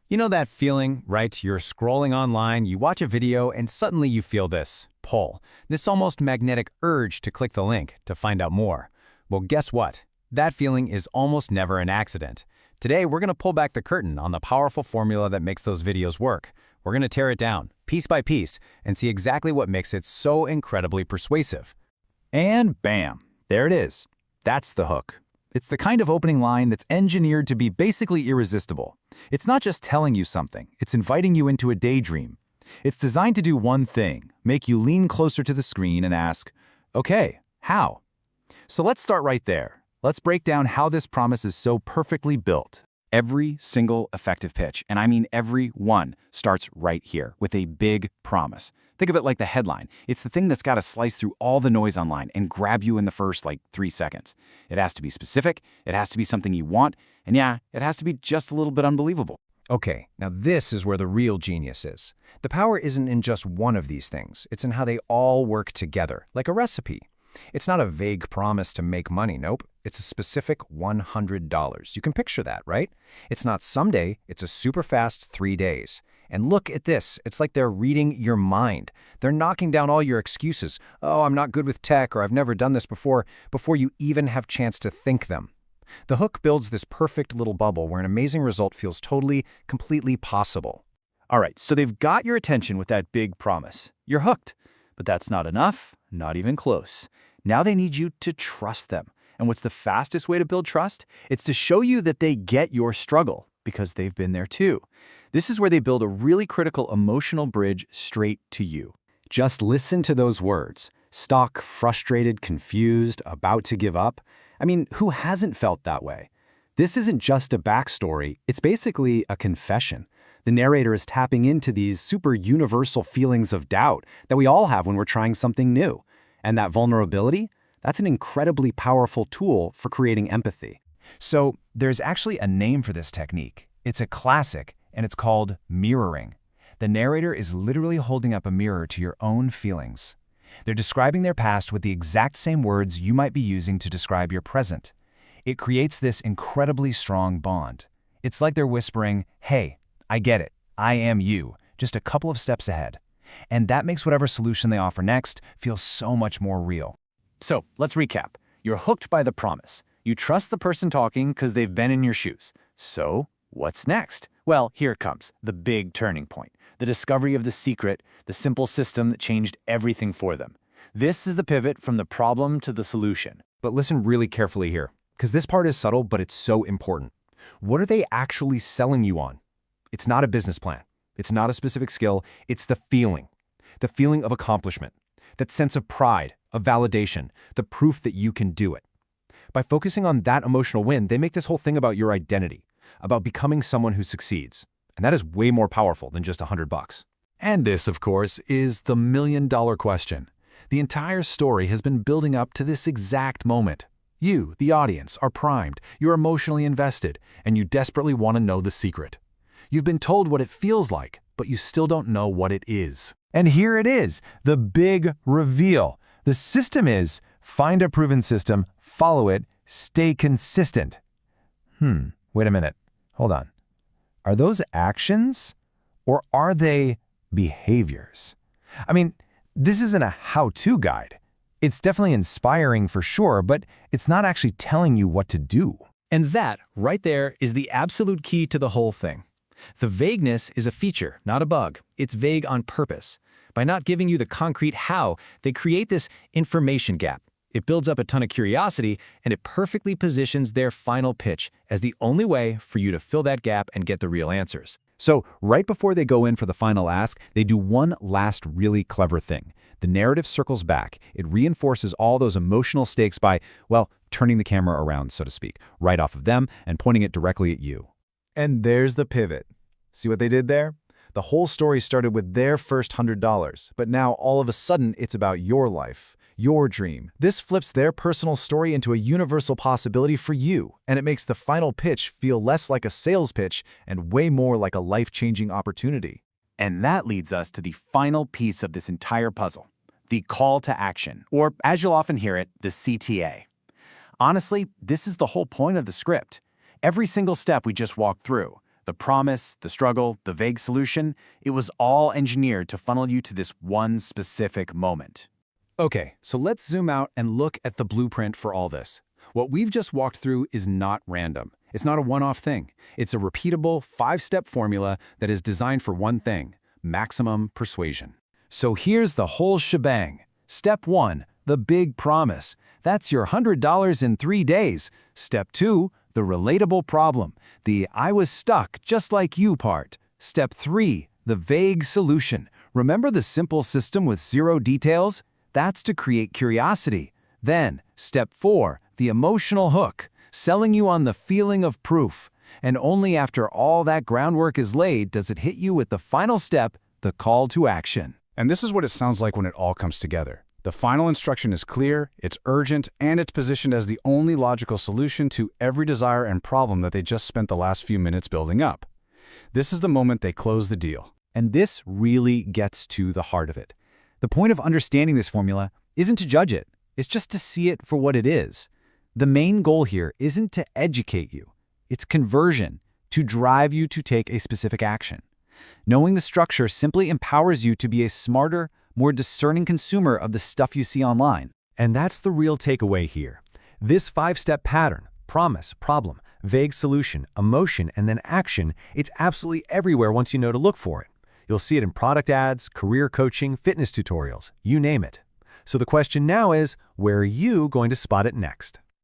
You know that feeling, right? You're scrolling online, you watch a video, and suddenly you feel this pull, this almost magnetic urge to click the link to find out more. Well, guess what? That feeling is almost never an accident. Today, we're going to pull back the curtain on the powerful formula that makes those videos work. We're going to tear it down, piece by piece, and see exactly what makes it so incredibly persuasive. And bam, there it is. That's the hook. It's the kind of opening line that's engineered to be basically irresistible. It's not just telling you something, it's inviting you into a daydream. It's designed to do one thing, make you lean closer to the screen and ask, okay, how? So let's start right there. Let's break down how this promise is so perfectly built. Every single effective pitch, and I mean every one, starts right here with a big promise. Think of it like the headline. It's the thing that's got to slice through all the noise online and grab you in the first, 3 seconds. It has to be specific, it has to be something you want, and yeah, it has to be just a little bit unbelievable. Okay, now this is where the real genius is. The power isn't in just one of these things. It's in how they all work together, like a recipe. It's not a vague promise to make money, nope. It's a specific $100. You can picture that, right? It's not someday, it's a super fast 3 days. And look at this, it's like they're reading your mind. They're knocking down all your excuses. Oh, I'm not good with tech, or I've never done this before you even have chance to think them. The hook builds this perfect little bubble where an amazing result feels totally, completely possible. All right, so they've got your attention with that big promise. You're hooked. But that's not enough, not even close. Now they need you to trust them. And what's the fastest way to build trust? It's to show you that they get your struggle, because they've been there too. This is where they build a really critical emotional bridge straight to you. Just listen to those words. Stuck, frustrated, confused, about to give up. I mean, who hasn't felt that way? This isn't just a backstory, it's basically a confession. The narrator is tapping into these super universal feelings of doubt that we all have when we're trying something new. And that vulnerability, that's an incredibly powerful tool for creating empathy. So there's actually a name for this technique. It's a classic, and it's called mirroring. The narrator is literally holding up a mirror to your own feelings. They're describing their past with the exact same words you might be using to describe your present. It creates this incredibly strong bond. It's like they're whispering, hey, I get it, I am you, just a couple of steps ahead. And that makes whatever solution they offer next feel so much more real. So let's recap. You're hooked by the promise. You trust the person talking because they've been in your shoes. So what's next? Well, here it comes, the big turning point. The discovery of the secret, the simple system that changed everything for them. This is the pivot from the problem to the solution. But listen really carefully here, because this part is subtle, but it's so important. What are they actually selling you on? It's not a business plan. It's not a specific skill. It's the feeling of accomplishment, that sense of pride, of validation, the proof that you can do it. By focusing on that emotional win, they make this whole thing about your identity, about becoming someone who succeeds. And that is way more powerful than just $100. And this, of course, is the million-dollar question. The entire story has been building up to this exact moment. You, the audience, are primed, you're emotionally invested, and you desperately want to know the secret. You've been told what it feels like, but you still don't know what it is. And here it is, the big reveal. The system is, find a proven system, follow it, stay consistent. Wait a minute. Hold on. Are those actions or are they behaviors? I mean, this isn't a how-to guide. It's definitely inspiring for sure, but it's not actually telling you what to do. And that, right there, is the absolute key to the whole thing. The vagueness is a feature, not a bug. It's vague on purpose. By not giving you the concrete how, they create this information gap. It builds up a ton of curiosity, and it perfectly positions their final pitch as the only way for you to fill that gap and get the real answers. So right before they go in for the final ask, they do one last really clever thing. The narrative circles back. It reinforces all those emotional stakes by, well, turning the camera around, so to speak, right off of them and pointing it directly at you. And there's the pivot. See what they did there? The whole story started with their first $100, but now all of a sudden it's about your life, your dream. This flips their personal story into a universal possibility for you, and it makes the final pitch feel less like a sales pitch and way more like a life-changing opportunity. And that leads us to the final piece of this entire puzzle, the call to action, or as you'll often hear it, the CTA. Honestly, this is the whole point of the script. Every single step we just walked through, The promise, the struggle, the vague solution, it was all engineered to funnel you to this one specific moment. Okay, so let's zoom out and look at the blueprint for all this. What we've just walked through is not random. It's not a one-off thing. It's a repeatable, 5-step formula that is designed for one thing: maximum persuasion. So here's the whole shebang. Step 1, the big promise. That's your $100 in 3 days. Step 2, the relatable problem, the "I was stuck just like you" part. Step 3, the vague solution. Remember the simple system with 0 details? That's to create curiosity. Then, step 4, the emotional hook, selling you on the feeling of proof. And only after all that groundwork is laid does it hit you with the final step, the call to action. And this is what it sounds like when it all comes together. The final instruction is clear, it's urgent, and it's positioned as the only logical solution to every desire and problem that they just spent the last few minutes building up. This is the moment they close the deal. And this really gets to the heart of it. The point of understanding this formula isn't to judge it. It's just to see it for what it is. The main goal here isn't to educate you. It's conversion, to drive you to take a specific action. Knowing the structure simply empowers you to be a smarter, more discerning consumer of the stuff you see online. And that's the real takeaway here. This 5-step pattern, promise, problem, vague solution, emotion, and then action, it's absolutely everywhere once you know to look for it. You'll see it in product ads, career coaching, fitness tutorials, you name it. So the question now is, where are you going to spot it next?